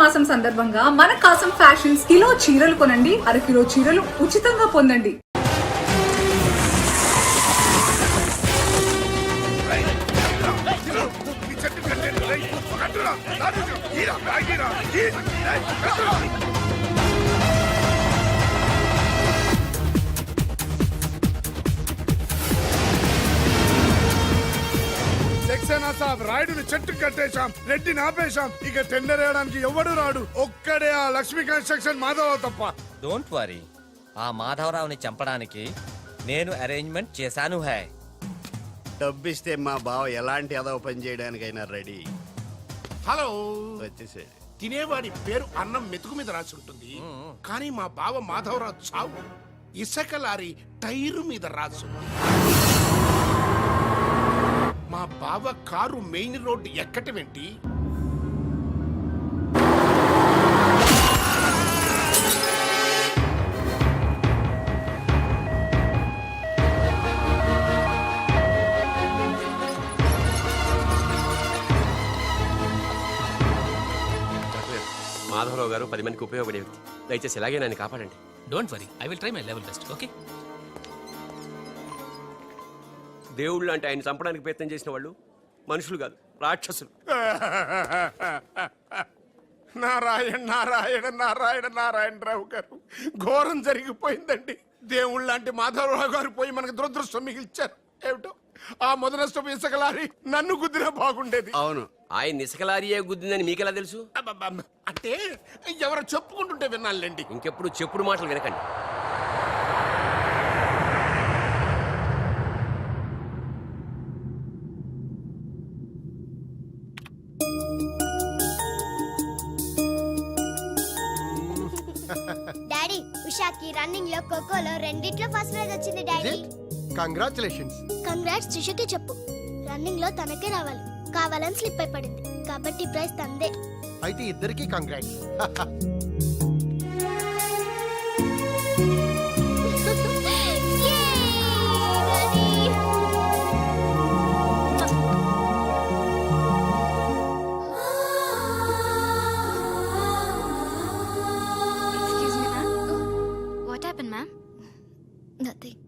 మాసం సందర్భంగా మన కాసం ఫ్యాషన్స్ కిలో చీరలు కొనండి, అరకిలో చీరలు ఉచితంగా పొందండి. రాయుడిని చెట్టు కట్టేశాం, రెడ్డిని ఆపేశాం. ఇక టెండర్ వేయడానికి ఎవడు రాడు. ఒక్కడే ఆ లక్ష్మీ కన్స్ట్రక్షన్ మాధవరావు తప్ప. డోంట్ వరీ, ఆ మాధవరావుని చంపడానికి నేను అరేంజ్మెంట్ చేశాను. హై, డబ్బిస్తే మా బావ ఎలాంటి అదవ పని చేయడానికైనా రెడీ. హలో, వచ్చేసాడు. తినేవాడి పేరు అన్నం మెతుకు మీద రాసి ఉంటుంది, కానీ మా బావ మాధవరావు చావు ఇసుక లారీ టైరు మీద రాసు. మా బావ కారు మెయిన్ రోడ్ ఎక్కటమేంటి? మాధవరావు గారు 10 మందికి ఉపయోగపడే వ్యక్తి. దయచేసి ఇలాగే నన్ను కాపాడండి. Don't worry, I will try my level best. Okay, దేవుళ్ళు అంటే ఆయన చంపడానికి ప్రయత్నం చేసిన వాళ్ళు మనుషులు కాదు, రాక్షసులు. నారాయణ నారాయణ నారాయణ నారాయణరావు గారు, ఘోరం జరిగిపోయిందండి. దేవుళ్ళు లాంటి మాధవరావు గారు పోయి మనకు దురదృష్టం మిగిల్చారు. ఏమిటో ఆ మొదనష్టం ఇసుకలారి నన్ను గుద్దినా బాగుండేది. అవును, ఆయన ఇసుకలారియే గుద్దిందని మీకెలా తెలుసు? అబ్బబ్బబ్బ. అంటే ఎవరో చెప్పుకుంటుంటే విన్నానులేండి. ఇంకెప్పుడు చెప్పుడు మాటలు వినకండి. డాడీ, ఉషాకి రన్నింగ్ లో ఖోఖోలో రెండిట్లో ఫస్ట్ ప్రైజ్ వచ్చింది డాడీ. కంగ్రాచులేషన్స్. కంగ్రాట్స్ త్రిషకి చెప్పు. రన్నింగ్ లో తనకే రావాలి, కావాలని స్లిప్ అయి పడింది కాబట్టి ప్రైజ్ తందే. అయితే ఇద్దరికి congrats. Nothing.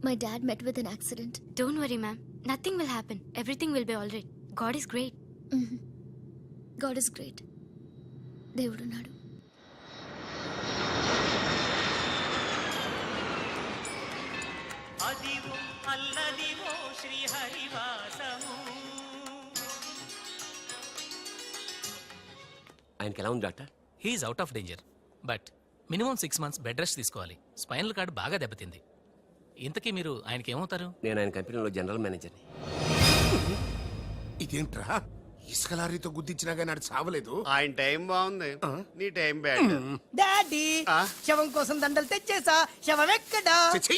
My dad met with an accident. Don't worry, ma'am. Nothing will happen. Everything will be all right. God is great. God is great. దేవుడు ఉన్నాడు. ఆయనకి ఎలా ఉంది doctor? He's out of danger, but minimum 6 months bed rest తీసుకోవాలి. Spinal cord బాగా దెబ్బతింది. ఇంతకీ మీరు ఆయనకి ఏమవుతారు? నేను ఆయన కంపెనీలో జనరల్ మేనేజర్ని. ఇదేంట్రా, ఇసుక లారీతో గుద్దించినా కానీ నాడు చావలేదు. ఆయన టైం బాగుంది, నీ టైం బ్యాడ్. డాడీ, శవం కోసం దండలు తెచ్చేసా. శవం ఎక్కడా? చిచ్చి,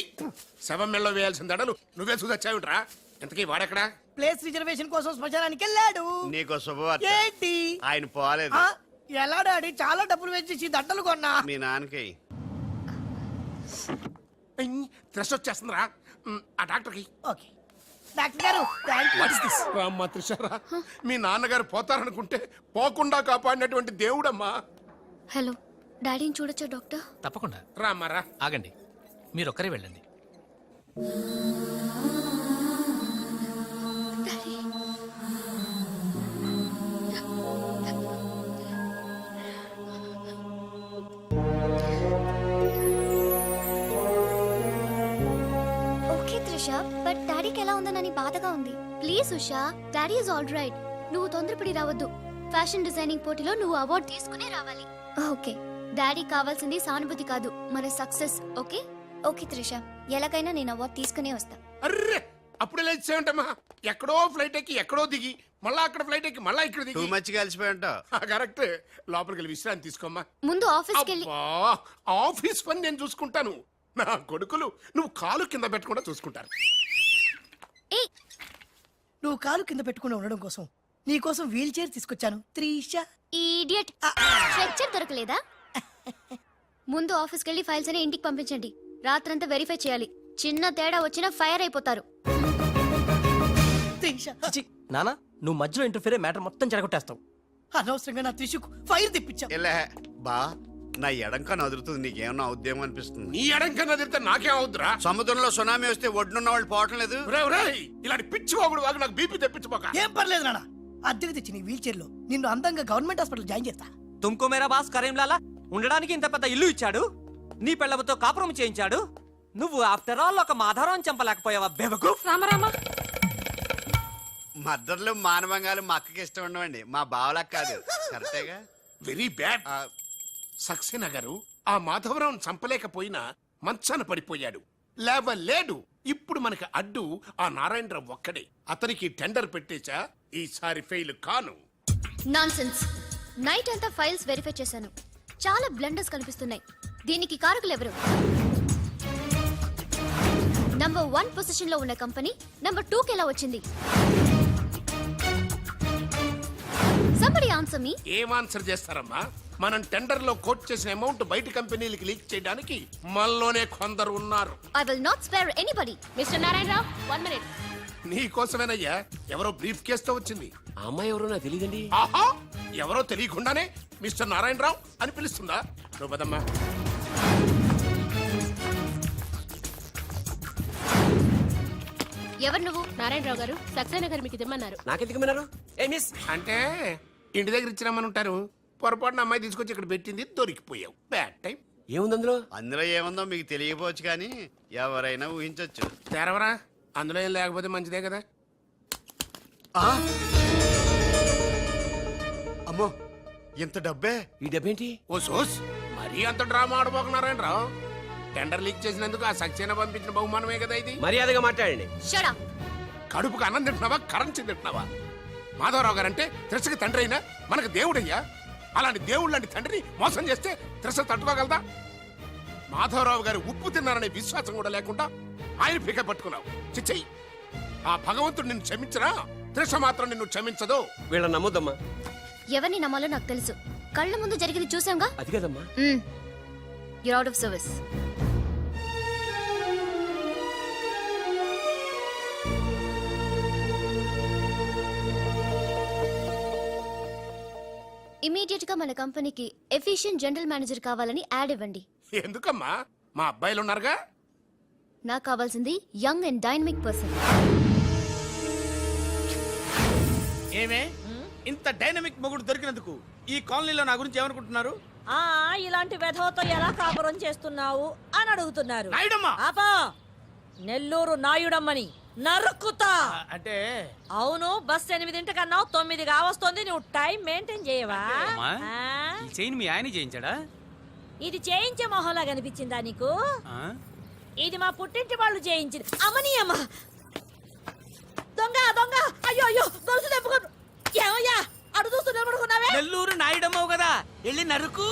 శవం మెళ్ళో వేయాల్సిన దడలు నువ్వే చూసొచ్చావుట్రా. ఎంతకీ వాడెక్కడా? ప్లేస్ రిజర్వేషన్ కోసం శ్మశానానికి వెళ్ళాడు. నీకో శుభవార్త. ఏంటి? ఆయన పోలేదు. ఎలా డాడీ? చాలా డబ్బులు వెచ్చేసి దండలు కొన్నా. మీ నాన్నకి త్రెస్ వచ్చేస్తుందిరా. ఆ డాక్టర్కి. ఓకే డాక్టర్ గారు, థాంక్యూ. రామ్మా త్రిషారా, మీ నాన్నగారు పోతారనుకుంటే పోకుండా కాపాడినటువంటి దేవుడమ్మా. హలో, డాడీని చూడొచ్చా డాక్టర్? తప్పకుండా. రామ్మారా. ఆగండి, మీరు ఒక్కరే వెళ్ళండి. ఓకే త్రిష, బట్ డాడీకి ఎలా ఉందనని బాధగా ఉంది. Please Usha, daddy is all right. నువ్వు తొందరపడి రావద్దు. ఫ్యాషన్ డిజైనింగ్ పోటీలో నువ్వు అవార్డు తీసుకునే రావాలి. ఓకే, డాడీ కావాల్సింది సానుభూతి కాదు, మన సక్సెస్. ఓకే ఓకే త్రిష, ఎలాగైనా నేను అవార్డు తీసుకునే వస్తా. అర్రే, అప్పుడు లేచేమంటమ్మా. ఎక్కడో ఫ్లైట్ ఎక్కి ఎక్కడో దిగి మళ్ళా అక్కడ ఫ్లైట్ ఎక్కి మళ్ళా ఇక్కడ టూ దిగి. మచ్ కలిసిపోయి ఉంటావు. కరెక్ట్. లోపలికి వెళ్ళి విశ్రాంతి తీసుకోమ్మా. ముందు ఆఫీస్కి వెళ్ళి. అబ్బా, ఆఫీస్ పని నేను చూసుకుంటాను. నా కొడుకులు నువ్వు కాలు కింద పెట్టకుండా చూసుకుంటారు. నువ్వు కాలు కింద పెట్టుకుని ఉండడం కోసం నీ కోసం వీల్ చైర్ తీసుకొచ్చాను త్రిష. ఈడియట్, స్ట్రెచ్చర్ దొరకలేదా? ముందు ఆఫీస్కి వెళ్ళి ఫైల్స్ అని ఇంటికి పంపించండి. రాత్రంతా వెరిఫై చేయాలి. చిన్న తేడా వచ్చినా ఫైర్ అయిపోతారు. త్రిష, నానా, నువ్వు మధ్యలో ఇంటర్ఫీర్ మ్యాటర్ మొత్తం చెడగొట్టేస్తావు. అనవసరంగా నా త్రిషుకు ఫైర్ తెప్పించావు. ఎలా బా నా ఎడంకా నదురుతుంది, నీకేమన్నా అవుద్దేమో అనిపిస్తుంది. నీ ఎడంకన్నా తిరిగితే నాకేం అవుద్దురా? సముద్రంలో సునామీ వస్తే ఒడ్డున్న వాళ్ళు పోవటం లేదు. ఇలాంటి పిచ్చి వాగుడు వాగు నాకు బీపీ తెప్పించుకోక. ఏం పర్లేదు నాన్న, అద్దెకి తెచ్చి నీ వీల్ చైర్ లో నిన్ను అందంగా గవర్నమెంట్ హాస్పిటల్ జాయిన్ చేస్తా. తుమ్కో మేరా బాస్ కరీంలాలా ఉండడానికి ఇంత పెద్ద ఇల్లు ఇచ్చాడు, నీ పెళ్ళబతో కాపురం చేయించాడు. నువ్వు ఆఫ్టర్ ఆల్ ఒక మాధవరావుని చంపలేకపోయావా బెవకు? రామరామ మద్దర్లు మానవంగాలు మా అక్కకి ఇష్టం ఉండవండి, మా బావలకు కాదు. కరెక్టేగా? Very bad. సక్సేనా గారు ఆ మాధవరావును చంపలేకపోయినా మంచాన పడిపోయాడు, లేవలేడు. ఇప్పుడు మనకి అడ్డు ఆ నారాయణరావు ఒక్కడే. అతనికి టెండర్ పెట్టేచా, ఈసారి ఫెయిల్ కాను. నాన్సెన్స్. నైట్ అంతా ఫైల్స్ వెరిఫై చేశాను, చాలా బ్లండర్స్ కనిపిస్తున్నాయి. దీనికి కారకులు ఎవరు? నంబర్ 1 పొజిషన్ లో ఉన్న కంపెనీ నంబర్ 2 కి ఎలా వచ్చింది? Somebody answer me. ఏం ఆన్సర్ చేస్తారమ్మా? మనం టెండర్ లో కోట్ చేసిన అమౌంట్ బయట కంపెనీలకి లీక్ చేయడానికి మనలోనే కొందరు ఉన్నారు. I will not spare anybody. Mr. Narayanrao, 1 minute. నీ కోసమేనయ్యా ఎవరో బ్రీఫ్ కేసుతో వచ్చింది. ఆ అమ్మాయి ఎవరో నాకు తెలియదండి. ఆహా, ఎవరో తెలియకుండానే మిస్టర్ నారాయణరావు అని పిలుస్తుందా? నువ్వు పదమ్మా. ఎవరు నువ్వు? నారాయణరావు గారు సక్సేనా గారు మీకు తెమ్మన్నారు. నాకెందుకు విన్నారు? ఏ మిస్, అంటే ఇంటి దగ్గర ఇచ్చినామని ఉంటారు. పొరపాటున అమ్మాయి తీసుకొచ్చి ఇక్కడ పెట్టింది, దొరికిపోయావు. Bad time. ఏముంది అందులో? అందులో ఏముందో మీకు తెలియకపోవచ్చు కానీ ఎవరైనా ఊహించొచ్చు. తెరవరా, అందులో ఏం లేకపోతే మంచిదే కదా. అమ్మో, ఎంత డబ్బే! ఈ డబ్బేంటి? ఓ సోస్, మరీ అంత డ్రామా ఆడబోకున్నారాయణరావు. టెండర్ లీక్ చేసినందుకు ఆ సక్సేనా పంపించిన బహుమానమే కదా ఇది. మర్యాదగా మాట్లాడండి. Shut up. కడుపుకు అన్నం తింటున్నావా, కరెన్సీ తింటున్నావా? మాధవరావు గారంటే త్రిషకి తండ్రి అయినా మనకు దేవుడయ్యా. అలాంటి దేవుడు లాంటి తండ్రిని మోసం చేస్తే త్రిష తట్టుకోగలదా? మాధవరావు గారు ఉప్పు తిన్నారనే విశ్వాసం కూడా లేకుండా ఆయన పీక పట్టుకున్నావు. చిచ్చయ్యి, ఆ భగవంతుడు నిన్ను క్షమించరా? త్రిష మాత్రం నిన్ను క్షమించదు. వీళ్ళని నమ్మొద్దమ్మా. ఎవరిని నమ్మాలో నాకు తెలుసు. కళ్ళ ముందు జరిగింది చూసాంగా. అది కదమ్మా. You're out of service. Immediate గా మన కంపెనీకి ఎఫిషియెంట్ జనరల్ మేనేజర్ కావాలని యాడ్ ఇవ్వండి. ఎందుకమ్మా, మా అబ్బాయిలు ఉన్నారుగా. నాకు కావాల్సింది యంగ్ అండ్ డైనమిక్ పర్సన్. ఏమే ఇంత డైనమిక్ మొగుడు దొరికినందుకు ఈ కాలనీలో నా గురించి ఏమనుకుంటున్నారు? ఇలాంటి వెధవతో ఎలా కాపురం చేస్తున్నావు అని అడుగుతున్నారు. నాయుడమ్మా! ఆపా, నెల్లూరు నాయుడమ్మని నరుక్కుతా. అంటే అవును, బస్ 8:00 9 కావస్తుంది. నువ్వు టైం మెయింటైన్ చేయవా? చైన్ మీ ఆయన చేయించాడా? ఇది చేయించే మొహంలా కనిపించిందా నీకు? ఇది మా పుట్టింటి వాళ్ళు చేయించింది. అమ్మని అమ్మ, దొంగ దొంగ, అయ్యో అయ్యో, గొలుసు తెప్పుకోను. ఏమయ్యా అడు చూస్తూ నిలబడుకున్నావే? నెల్లూరు నాయుడమ్మవు కదా, వెళ్ళి నరుకు.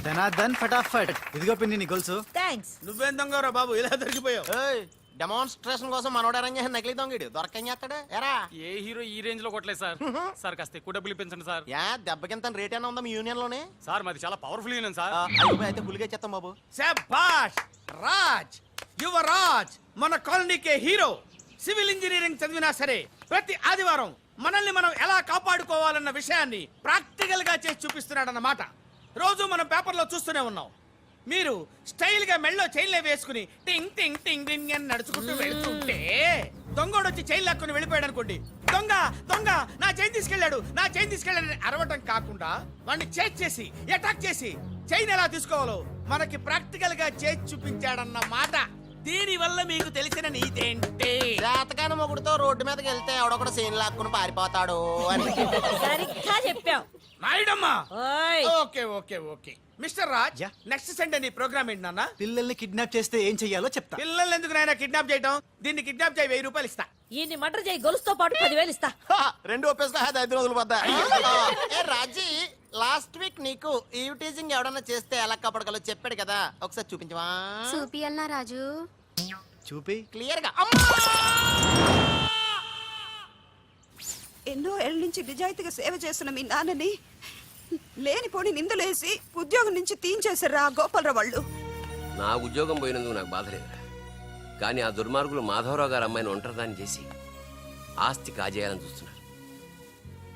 ధనాధన్ ఫటాఫట్. ఇదిగో పిన్ని నీ గొలుసు. థ్యాంక్స్. నువ్వేం దొంగరా బాబు, ఇలా దొరికిపోయావు? డెమాన్స్ట్రేషన్ కోసం మనోడు అరేంజ్ చేసిన నకిలీ దొంగడు దొరకని చేస్తాడు. ఎరా ఏ హీరో ఈ రేంజ్ లో కొట్టలేదు సార్. సార్ కాస్త ఎక్కువ డబ్బులు ఇప్పించండి సార్. యా దెబ్బకింత రేట్ అయినా ఉందా మీ యూనియన్ లోనే? సార్ మాది చాలా పవర్ఫుల్ యూనియన్ సార్. అయితే గులిగా చేస్తాం బాబు. శభాష్ రాజ్, యువరాజ్, మన కాలనీకే హీరో. సివిల్ ఇంజనీరింగ్ చదివినా సరే ప్రతి ఆదివారం మనల్ని మనం ఎలా కాపాడుకోవాలన్న విషయాన్ని ప్రాక్టికల్ గా చేసి చూపిస్తున్నాడన్నమాట. రోజు మనం పేపర్లో చూస్తూనే ఉన్నాం. మీరు స్టైల్ గా మెళ్ళో చైన్లే వేసుకుని టింగ్ టింగ్ టింగ్ టింగ్ అని నడుచుకుంటూ వెళ్తుంటే దొంగోడు వచ్చి చైన్ లాక్కుని వెళ్ళిపోయాడు అనుకోండి. దొంగ దొంగ నా చైన్ తీసుకెళ్ళాడు, నా చైన్ తీసుకెళ్ళాడు అరవటం కాకుండా వాడిని చేజ్ చేసి అటాక్ చేసి చైన్ ఎలా తీసుకోవాలో మనకి ప్రాక్టికల్ గా చేసి చూపించాడన్న మాట. దీని వల్ల మీకు తెలిసిన నీతేంటి? జాతకాన మొగుడుతో రోడ్డు మీదకి వెళ్తే ఎవడొకడు సీన్ లాక్కుని పారిపోతాడు అని. సరిగ్గా చెప్పావు. నాయుడమ్మా. ఓయ్ okay okay okay mister Raj, next Sunday నీ ప్రోగ్రామ్ ఏంటి నాన్న? పిల్లల్ని కిడ్నాప్ చేస్తే ఏం చెయ్యాలో చెప్తా. పిల్లల్ని ఎందుకు నాయన కిడ్నాప్ చేయటం? దీన్ని కిడ్నాప్ చేయి 1000 రూపాయలు ఇస్తా. ఈయన్ని మర్డర్ చేయి గొలుసుతో పాటు 10,000 ఇస్తా. రెండు ఒప్పేసుకో 5 రోజులు పోతా. ఏ రాజీ, లాస్ట్ వీక్ నీకు ఈ టీజింగ్ ఎవడన్నా చేస్తే ఎలా కాపాడగలో చెప్పాడు కదా, ఒకసారి చూపించవా? చూపియల్నా రాజు? చూపి క్లియర్ గా. ఎన్నో ఏళ్ళ నుంచి నిజాయితీగా సేవ చేస్తున్న మీ నాన్నని లేనిపోని నిందలేసి ఉద్యోగం నుంచి తీయించేశారు ఆ గోపాలరావు వాళ్ళు. నా ఉద్యోగం పోయినందుకు నాకు బాధ లేదురా, కానీ ఆ దుర్మార్గులు మాధవరావు గారు అమ్మాయిని ఒంటరిదాన్ని చేసి ఆస్తి కాజేయాలని చూస్తున్నారు.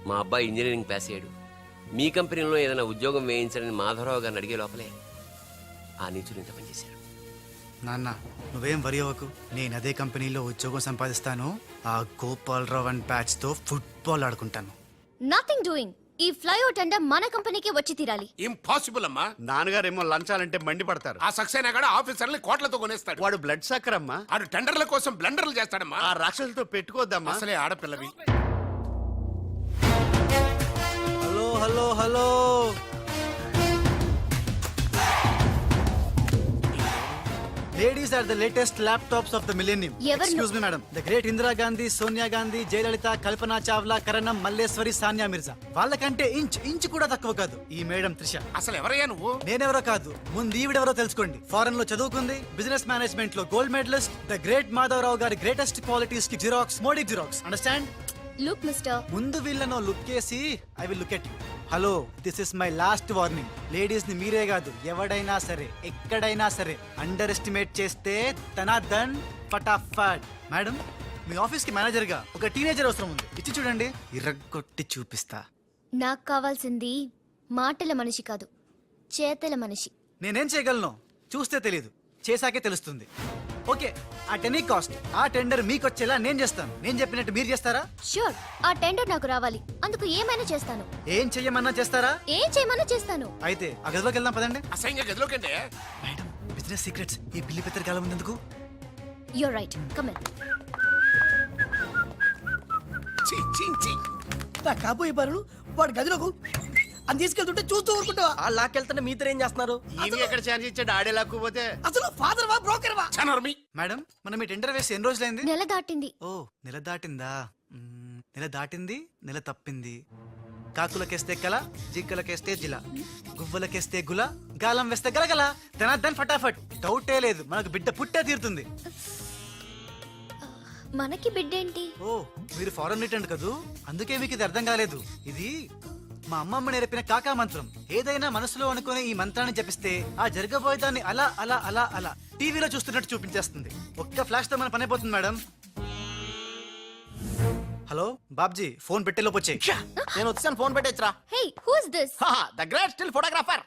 మా అబ్బాయి ఇంజనీరింగ్ పాస్ అయ్యాడు, మీ కంపెనీలో ఏదైనా ఉద్యోగం వేయించాలని మాధవరావు గారిని అడిగే లోపలే ఆ నీచులు ఇంత పనిచేశారు. నాన్న నువ్వేం వరి అవ్వకు, నేను అదే కంపెనీలో ఉద్యోగం సంపాదిస్తాను. ఆ గోపాలరావు అండ్ బ్యాచ్ తో ఫుట్బాల్ ఆడుకుంటాను. Nothing doing. ఈ ఫ్లైఓవర్ టెండర్ మన కంపెనీకే వచ్చి తీరాలి. ఇంపాసిబుల్ అమ్మా. నాన్నగారేమో లంచాలంటే మండిపడతారు. ఆ సక్సేనా కూడా ఆఫీసర్ని కోట్లతో కొనేస్తాడు. వాడు బ్లడ్ సక్కర్ అమ్మా. ఆడు టెండర్ల కోసం బ్లండర్లు చేస్తాడమ్మా. ఆ రాక్షసులతో పెట్టుకోద్దమ్మా. అసలే ఆడపిల్లవి. Hello hello hello, ladies are the latest laptops of the millennium. Excuse me madam, the great Indira Gandhi, Sonia Gandhi, Jayalalitha, Kalpana Chawla, Karnam, Malleswari, Sania Mirza వాళ్ళకంటే ఇంచ్ కూడా తక్కువ కాదు ఈ మేడం త్రిష. అసలు ఎవరయ్యా నువ్వు? నేనెవరో కాదు, ముందు ఈవిడెవరో తెలుసుకోండి. ఫారెన్ లో చదువుకుంది, బిజినెస్ మేనేజ్మెంట్ లో gold medalist, the great Madhavarao గారి గ్రేటెస్ట్ క్వాలిటీస్ కి xerox, Modi xerox. Understand? Look mister, ముందు వీళ్ళను లుక్ చేసి I will look at you. Hello, this is my last warning. Ladies ని మీరే కాదు ఎవడైనా సరే ఎక్కడైనా సరే అండర్ ఎస్టిమేట్ చేస్తే తనాదన్ ఫటాఫట్. మేడం, మీ ఆఫీస్ కి మేనేజర్ గా ఒక టీనేజర్ అవసరం ఉంది, ఇచ్చి చూడండి, ఇరగ్గొట్టి చూపిస్తా. నాకు కావాల్సింది మాటల మనిషి కాదు, చేతల మనిషి. నేనేం చేయగలను చూస్తే తెలియదు, చేశాకే తెలుస్తుంది. ఓకే, అట్ ఎనీ కాస్ట్ ఆ టెండర్ మీకు వచ్చేలా నేను చేస్తాను. నేను చెప్పినట్టు మీరు చేస్తారా? షూర్, ఆ టెండర్ నాకు రావాలి. అందుకు ఏమైనా చేస్తాను. ఏం చెయ్యమన్నా చేస్తారా? ఏం చేయమన్నా చేస్తాను. అయితే ఆ గదిలోకి వెళ్దాం పదండి. అసహ్యంగా గదిలోకంటే మేడం, బిజినెస్ సీక్రెట్స్ ఈ పిల్లి పెద్దరి కాలం ముందుకు. You're right, come in. నా కాబోయే బారులు వాడు గదిలోకు అని తీసుకెళ్తుంటే చూస్తూ ఊరుకుంటావా? ఆ లాక్కెళ్తుంటే మీతో ఏం చేస్తున్నారు? ఈయన ఎక్కడ ఛాన్స్ ఇచ్చాడు? ఆడే లాక్కుపోతే. అసలు ఫాదర్ వా బ్రోకర్ వా? చనర్మి. మేడం, మనం ఈ టెండర్ వేసి ఎన్ని రోజులైంది? నెల దాటింది. ఓ, నెల దాటిందా? నెల దాటింది, నెల తప్పింది. కాకులకేస్తే కల, జింకలకేస్తే జిల, గువ్వలకేస్తే గుల, గాలం వేస్తే గలగల, ధనార్దన్ ఫటాఫట్. డౌటే లేదు, మనకు బిడ్డ పుట్టే తీరుతుంది. మనకి బిడ్డేంటి? ఓ, మీరు ఫారెన్ రిటర్న్ కదూ, అందుకే మీకు ఇది అర్థం కాలేదు. ఇది మా అమ్మమ్మ నేర్పిన కాకా మంత్రం. ఏదైనా మనసులో అనుకుని ఈ మంత్రాన్ని జపిస్తే ఆ జరగబోయేదాన్ని అలా అలా అలా అలా టీవీలో చూస్తున్నట్టు చూపించేస్తుంది. ఒక్క ఫ్లాష్ తో మన పని అయిపోతుంది మేడం. హలో బాబ్జీ, ఫోన్ పెట్టేలోపు వచ్చాయి. నేను వచ్చాను, ఫోన్ పెట్టేచ్చరా. Hey, who is this? The great still photographer.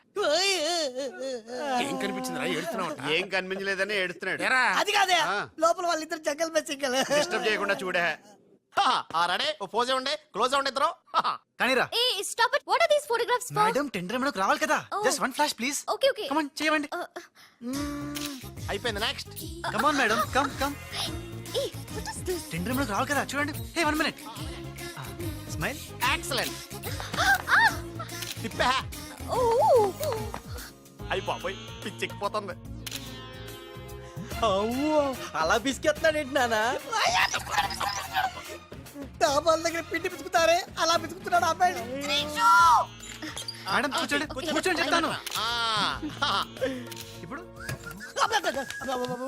ఏం కనిపించిందిరా? ఏడుతున్నావు? ఏం కనిపించలేదని ఏడుస్తున్నాడు. అది కాదే, ఆ. లోపల వాళ్ళిద్దరు జగ్గలు బెసిగ్గలు. డిస్టర్బ్ చేయకుండా చూడే. రెడీ, ఓ పోజ్ ఉండే, క్లోజ్ ఉండే ఇద్దరు. కానీరా ఏ stop it. What are these photographs for? Madam, tender మనకు రావాలి కదా. Oh. Just one flash please. Okay okay. Come on, చేయండి. అయిపోయింది, next. Come on madam, come come. ఏ వాట్ ఇస్ దిస్? టెండర్ మనకు రావాలి కదా, చూడండి. Hey, 1 minute. స్మైల్. ఎక్సలెంట్. తిప్పా. ఓ అయిపోయి పిచ్చెక్కిపోతుంది. అలా బిస్కెత్తాడేంటి నానా? డాబాల దగ్గర పిండి పిసుకుతారే అలా పిసుకుతున్నాడు ఆ అబ్బాయి. మేడం కూర్చోండి, కూర్చోండి చెప్తాను. ఇప్పుడు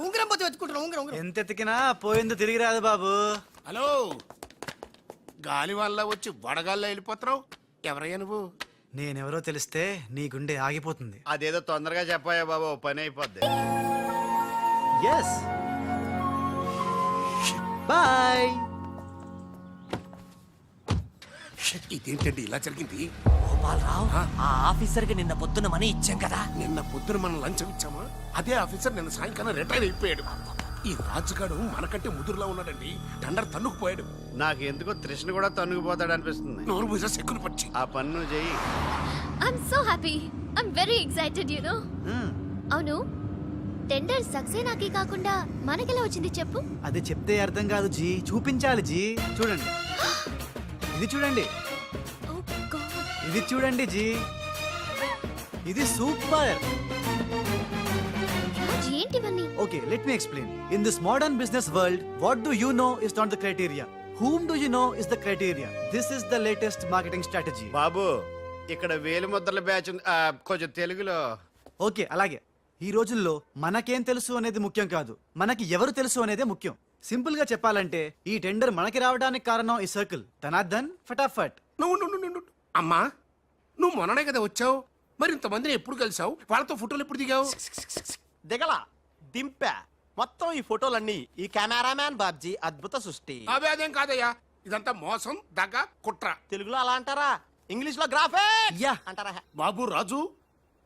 ఉంగరం పోతే వెతుకుంటున్నా. ఉంగరం ఎంత ఎతికినా పోయింది తిరిగి రాదు బాబు. హలో, గాలి వల్ల వచ్చి వడగాల్లో వెళ్ళిపోతున్నావు. ఎవరయ్యా నువ్వు? నేనెవరో తెలిస్తే నీ గుండె ఆగిపోతుంది. అదేదో తొందరగా చెప్పాయా బాబు, పని అయిపోద్ది. Yes, bye. ఇదేంటండి ఇలా జరిగింది? గోపాలరావు ఆ ఆఫీసర్ కి నిన్న పొద్దున మనీ ఇచ్చాం కదా. నిన్న పొద్దున మనం లంచం ఇచ్చామా? అదే ఆఫీసర్ నిన్న సాయంకాలం రిటైర్ అయిపోయాడు. ఈ రాజుగాడు మనకంటే ముదురులా ఉన్నాడండి. టండర్ తన్నుకుపోయాడు. నాకు ఎందుకో తృష్ణ కూడా తన్నుకుపోతాడు అనిపిస్తుంది. నోరు పూజ సెక్కులు పచ్చి. ఆ పన్ను చెయ్యి. I'm so happy. I'm very excited you know. అవును, టెండర్ సక్సేనాకి కాకుండా మనకెలా వచ్చింది చెప్పు? అది చెప్తే అర్థం కాదు జీ, చూపించాలి జీ. చూడండి, ఇది చూడండి, Oh God. ఇది చూడండి జీ, ఇది సూపర్. రాజ్, ఏంటివన్నీ? Okay, let me explain. In this modern business world, what do you know is not the criteria. Whom do you know is the criteria. This is the latest marketing strategy. బాబు, ఇక్కడ వేలు ముద్రల batch ఉంది. కొంచెం తెలుగులో. Okay, అలాగే. ఈ రోజుల్లో మనకేం తెలుసు అనేది ముఖ్యం కాదు, మనకి ఎవరు తెలుసు అనేదే ముఖ్యం. సింపుల్ గా చెప్పాలంటే ఈ టెండర్ మనకి రావడానికి కారణం ఈ సర్కిల్. ధనార్దన్ ఫటాఫట్. నువ్వు అమ్మా, నువ్వు మొన్ననే కదా వచ్చావు. మరి ఇంతమందిని ఎప్పుడు కలిసావు? వాళ్ళతో ఫోటోలు ఎప్పుడు దిగావు? దిగల దింపా. మొత్తం ఈ ఫోటోలన్నీ ఈ కెమెరామ్యాన్ బాబ్జీ అద్భుత సృష్టి. అవే అదేం కాదయ్యా, ఇదంతా మోసం, దగ్గ, కుట్ర. తెలుగులో అలా అంటారా? ఇంగ్లీష్ లో గ్రాఫే యా. అంటారా? బాబు రాజు,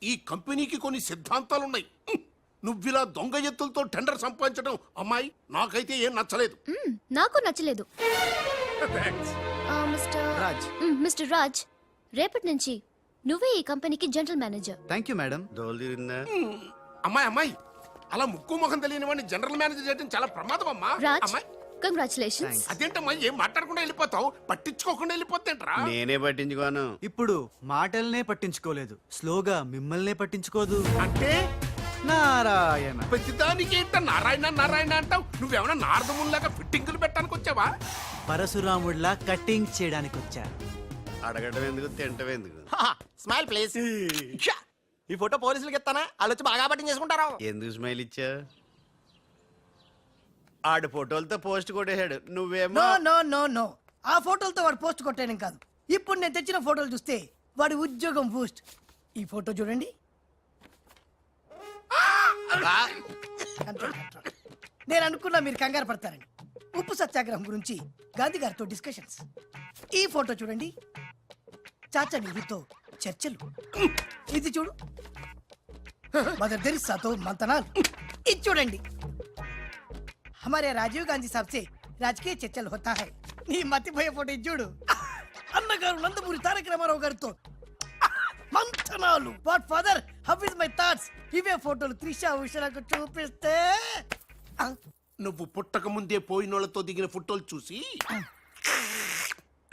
ఈ కంపెనీకి కొన్ని సిద్ధాంతాలున్నాయి. నువ్విలా దొంగ ఎత్తులతో టెండర్ సంపాదించడం అమ్మాయి నాకైతే ఏం నచ్చలేదు. నాకు నచ్చలేదు. Thanks. మిస్టర్ రాజ్, రేపటి నుంచి నువ్వే ఈ కంపెనీకి general manager. Thank you madam. దోలు తీరిందా? అమ్మాయి అలా ముక్కు ముఖం తెలియని వాడిని జనరల్ మేనేజర్ చేయడం చాలా ప్రమాదం అమ్మా. రాజ్, అమ్మాయి కంగ్రాచులేషన్స్. అదేంటమ్మా, ఏం మాట్లాడకుండా వెళ్ళిపోతావు? పట్టించుకోకుండా వెళ్ళిపోతేంట్రా? నేనే పట్టించుకోను. ఇప్పుడు మాటల్నే పట్టించుకోలేదు, స్లోగా మిమ్మల్నే పట్టించుకోదు. అంటే నారాయణ. ప్రతిదానికి ఏంట నారాయణ నారాయణ అంటావు? నువ్వేమన్నా నారదముల్లాగా ఫిట్టింగులు పెట్టడానికి వచ్చావా? పరశురాముడిలా కటింగ్ చేయడానికి వచ్చా. అడగడం ఎందుకు, తింటం ఎందుకు? Smile please. ఈ ఫోటో పోలీసులకి ఇస్తానా? వాళ్ళు వచ్చి బాగా పట్టింగ్ చేసుకుంటారు. ఎందుకు స్మైల్ ఇచ్చా? ఆడు ఫోటోలతో పోస్ట్ కొట్టేశాడు, నువ్వేమో. నో ఆ ఫోటోలతో వాడు పోస్ట్ కొట్టేయడం కాదు. ఇప్పుడు నేను తెచ్చిన ఫోటోలు చూస్తే వాడి ఉద్యోగం బూస్ట్. ఈ ఫోటో చూడండి. నేను అనుకున్నా మీరు కంగారు పడతారని. ఉప్పు సత్యాగ్రహం గురించి గాంధీ గారితో డిస్కషన్స్. ఈ ఫోటో చూడండి, చాచా నెహ్రూతో చర్చలు. ఇది చూడు, మదర్ తెరిసాతో మంతనాలు. ఇది చూడండి, हमारे राजीव गांधी साहब से राजकीय चर्चल होता है. నీ మతిపోయే ఫోటో ఇది చూడు, అన్నగారు నందమూరి తారక రామారావు గారితో మంతనాలు. What father, how is my thoughts. ఇవే ఫోటోలు త్రిషా ఉషలకు చూపిస్తే నువ్వు పుట్టక ముందే పోయినోళ్లతో దిగిన ఫోటోలు చూసి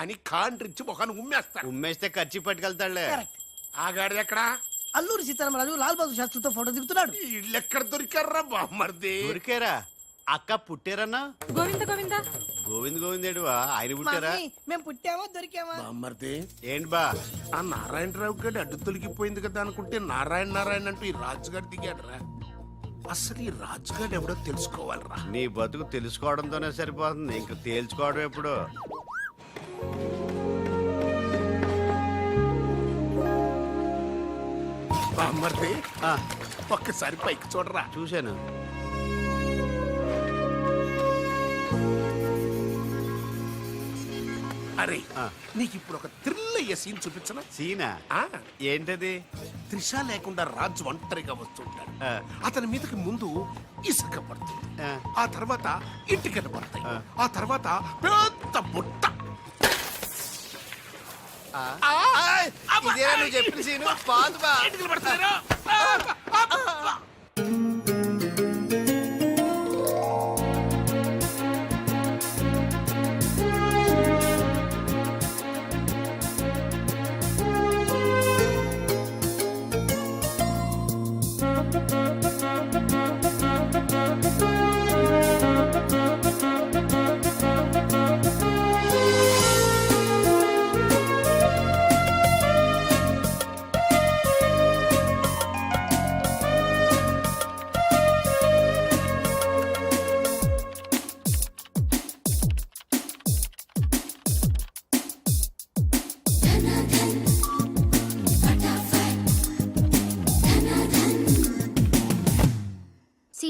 అని కాండ్రించి మొహాన్ని ఉమ్మేస్తాను. ఉమ్మేస్తే ఖర్చు పట్టుకెళ్తాడులే. కరెక్ట్. ఆగాడు ఎక్కడా? అల్లూరి సీతారామరాజు లాల్ బహదూర్ శాస్త్రితో ఫోటో దిగుతున్నాడు. వీళ్ళు ఎక్కడ దొరికారా బామ్మర్ది? ఊరికేరా అక్క పుట్టారన్నా? గోవింద గోవింద. గోవిందేడువా? ఆయన పుట్టారా? మమ్మీ, మేము పుట్టామా దొరికామా? బామ్మర్ది, ఏంటి బా? ఆ నారాయణరావు గారి అడ్డు తొలగిపోయింది కదా అనుకుంటే నారాయణ నారాయణ అంటూ ఈ రాజుగారు దిగాడరా. అసలు ఈ రాజుగారు ఎవడో తెలుసుకోవాలరా. నీ బతుకు తెలుసుకోవడంతోనే సరిపోతుంది, ఇంక తేల్చుకోవడం ఎప్పుడు? బామ్మర్ది, ఒక్కసారి పైకి చూడరా. చూశాను. అరే, నీకు ఇప్పుడు ఒక థ్రిల్ అయ్యే సీన్ చూపించనా? సీనా? ఏంటది? త్రిష లేకుండా రాజు ఒంటరిగా వస్తుంటాడు. అతని మీదకి ముందు ఇసుక పడుతుంది, ఆ తర్వాత ఇటుకలు పడతాయి, ఆ తర్వాత పెద్ద బుట్ట. ఇదేనా నువ్వు చెప్పిన సీను? పాదు బా. ఇటుకలు పడతాయిరా.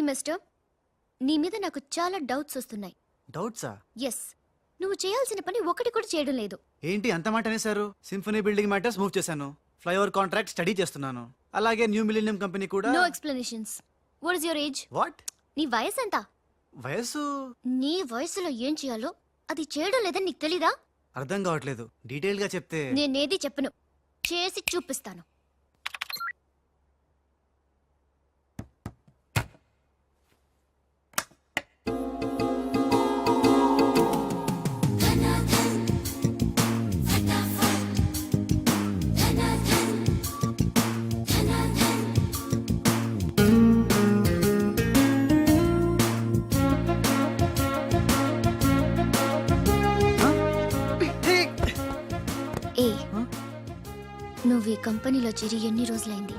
మిస్టర్, నీ మీద నాకు చాలా డౌట్స్ వస్తున్నాయి. డౌట్సా? ఎస్, నువ్వు చేయాల్సిన పని ఒకటి కూడా చేయడం లేదు. ఏంటి అంత మాట అనేసారు? సింఫనీ బిల్డింగ్ మ్యాటర్స్ మూవ్ చేశాను, ఫ్లైఓవర్ కాంట్రాక్ట్ స్టడీ చేస్తున్నాను, అలాగే న్యూ మిలీనియం కంపెనీ కూడా. No explanations. What is your age? What? నీ వయసు ఎంత? వయసు నీ వయసులో ఏం చేయాలో అది చేయడం లేదని నీకు తెలీదా? అర్థం కావట్లేదు, డీటెయిల్ గా చెప్తే. నేనేది చెప్పను, చేసి చూపిస్తాను. ఏ నువ్వు ఈ కంపెనీలో చేరి ఎన్ని రోజులైంది?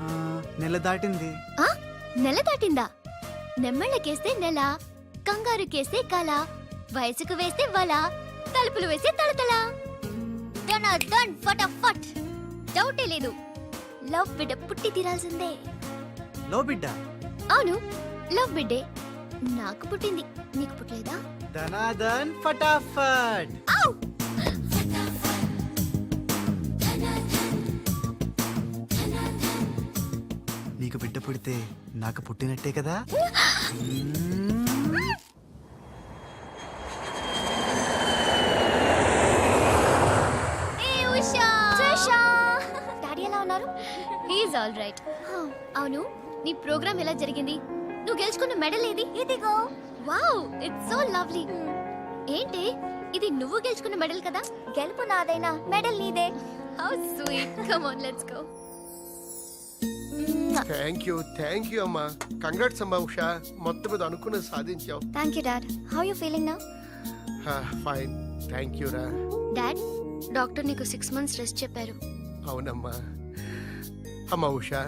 నెల దాటింది. ఆ? నెల దాటిందా? నెమ్మళ్ళకేస్తే నెల, కంగారుకేస్తే కల, వయసుకు వేస్తే వల, తలుపులు వేస్తే తడతల. డన్ ఫటాఫట్. డౌటే లేదు, లవ్ బిడ్డ పుట్టి తీరాల్సిందే. లో బిడ్డ? అవును, లవ్ బిడ్డే నాకు పుట్టింది, నీకు పుట్టలేదా? ధనాధన్ ఫటాఫట్. ఔ! నీకు బిడ్డ పుడితే నాకు పుట్టినట్టే కదా. డాడీ ఎలా ఉన్నారు? He's all right. అవును, నీ ప్రోగ్రామ్ ఎలా జరిగింది? నువ్వు గెలుచుకున్న మెడల్ ఏది? ఇదిగో. Wow, it's so lovely. ఏంటి ఇది, నువ్వు గెలుచుకున్న మెడల్ కదా? గెలుపు నాదైనా మెడల్ నీదే. How sweet. Come on, let's go. Thank you అమ్మా. కంగ్రాట్స్ అమ్మా ఉషా, మొత్తం మీద అనుకున్నది సాధించావు. Thank you dad. How you feeling now? Fine, thank you రా. డాడ్, డాక్టర్ నీకు 6 months రెస్ట్ చెప్పారు. అవునమ్మా. అమ్మా ఉషా,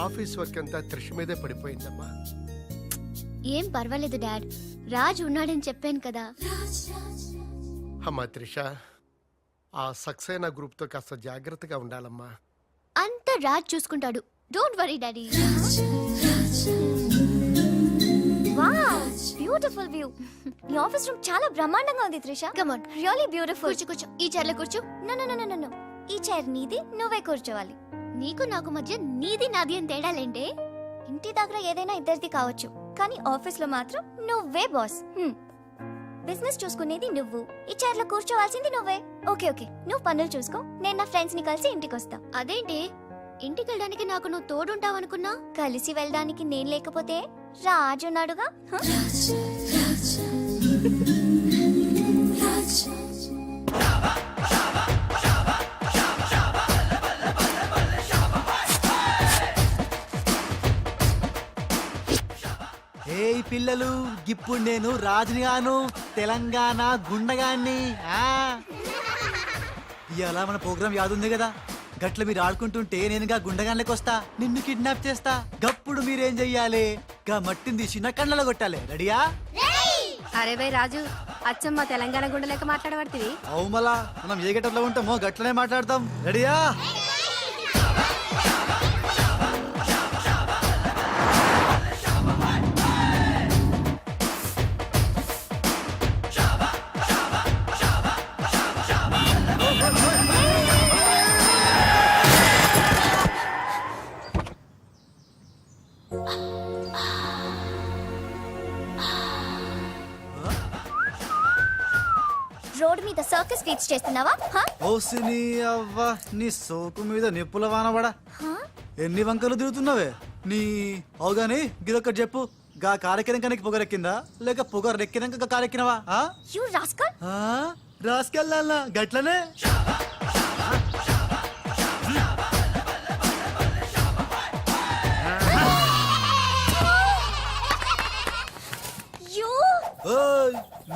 ఆఫీస్ వర్క్ అంతా త్రిష మీదే పడిపోయిందమ్మా. ఏం పర్వాలేదు డాడ్, రాజ్ ఉన్నాడని చెప్పాను కదా. అమ్మా త్రిష, ఆ సక్సేనా గ్రూప్ తో కాస్త జాగ్రత్తగా ఉండాలమ్మా. అంతా రాజ్ చూసుకుంటాడు, don't worry daddy. Wow, beautiful view. నీ ఆఫీస్ రూమ్ చాలా బ్రహ్మాండంగా ఉంది Trisha. Come on, really beautiful. కూర్చో, ఈ చైర్ లో కూర్చో. నో, ఈ చైర్ నీది, నువ్వే కూర్చోవాలి. నీకు నాకు మధ్య నీది నాది అని తేడాలేంటే? ఇంటి దగ్గర ఏదైనా ఇద్దరిది కావచ్చు, కానీ ఆఫీస్ లో మాత్రం నువ్వే బాస్. బిజినెస్ చూసుకునేది నువ్వు, ఈ చైర్ లో కూర్చోవాల్సింది నువ్వే. ఓకే, నువ్వు పనులు చూసుకో, నేను నా ఫ్రెండ్స్ ని కలిసి ఇంటికి వస్తా. అదేంటి, ఇంటికి వెళ్ళడానికి నాకు నువ్వు తోడుంటావు అనుకున్నా? కలిసి వెళ్ళడానికి నేను లేకపోతే రాజు ఉన్నాడుగా. ఏయ్ పిల్లలు, ఇప్పుడు నేను రాజునిగాను, తెలంగాణ గుండగాన్ని. ఇలా మన ప్రోగ్రామ్ యాదుంది కదా, గట్ల మీరు ఆడుకుంటుంటే నేనుగా గుండగాన్లకి వస్తా, నిన్ను కిడ్నాప్ చేస్తా. గప్పుడు మీరేం చెయ్యాలి? గా మట్టిని తీసి నా కళ్ళలో కొట్టాలి. రెడీయా? అరే బై రాజు, అచ్చమ్మ తెలంగాణ గుండె లెక్క మాట్లాడబడుతుంది. అవు మళ్ళా మనం ఏ గట్టలో ఉంటామో గట్లనే మాట్లాడతాం. రెడీయా? రోడ్ మీద సర్కస్ ఫీట్స్ చేస్తున్నావా? ఓసిని అవ్వ, నీ సోకు మీద నిప్పుల వానబడా. ఎన్ని వంకలు తిరుగుతున్నావే నీ. అవుగాని గిదొక్కటి చెప్పు, గా కారెక్కినాక నీకు పొగరెక్కిందా, లేక పొగరెక్కినాక కారెక్కినవా? You rascal. రాసుకెళ్ళాలా గట్లనే.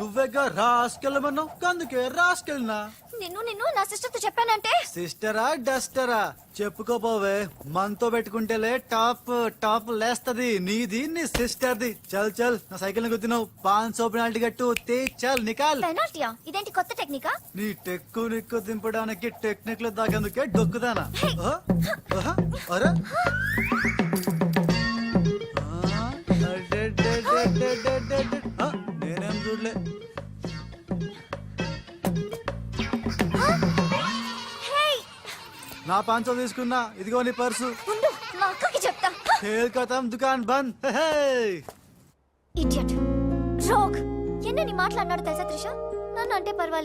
నువ్వేగా రాసుకెళ్ళమన్నావు, అందుకే రాసుకెళ్ళినా. నిన్ను నా సిస్టర్ తో చెప్పానంటే. సిస్టరా డస్టరా చెప్పుకోపోవే, మనతో పెట్టుకుంటేలే టాప్ లేస్తది నీది, నీ సిస్టర్ది. చల్ నా సైకిల్ ని గుద్దినావు, 500 పెనాల్టీ కట్టు. చల్ నికాల్. పెనాల్టీయా? ఇదేంటి కొత్త టెక్నికా? నీ నిక్కు దింపడానికి టెక్నిక్ లో దాగేందుకే డొక్కుదానా. అరే నేనేం చూడలే. నా పాంచో తీసుకున్నా, ఇదిగో నీ పర్సు. ఉండు మా అక్కకి చెప్తా. ఖేల్ ఖతం, దుకాన్ బంద్. హే హే. Idiot rogue. ఎన్నని మాట్లాడినాడు తెలుసా త్రిష? నన్ను అంటే పర్వాలేదు.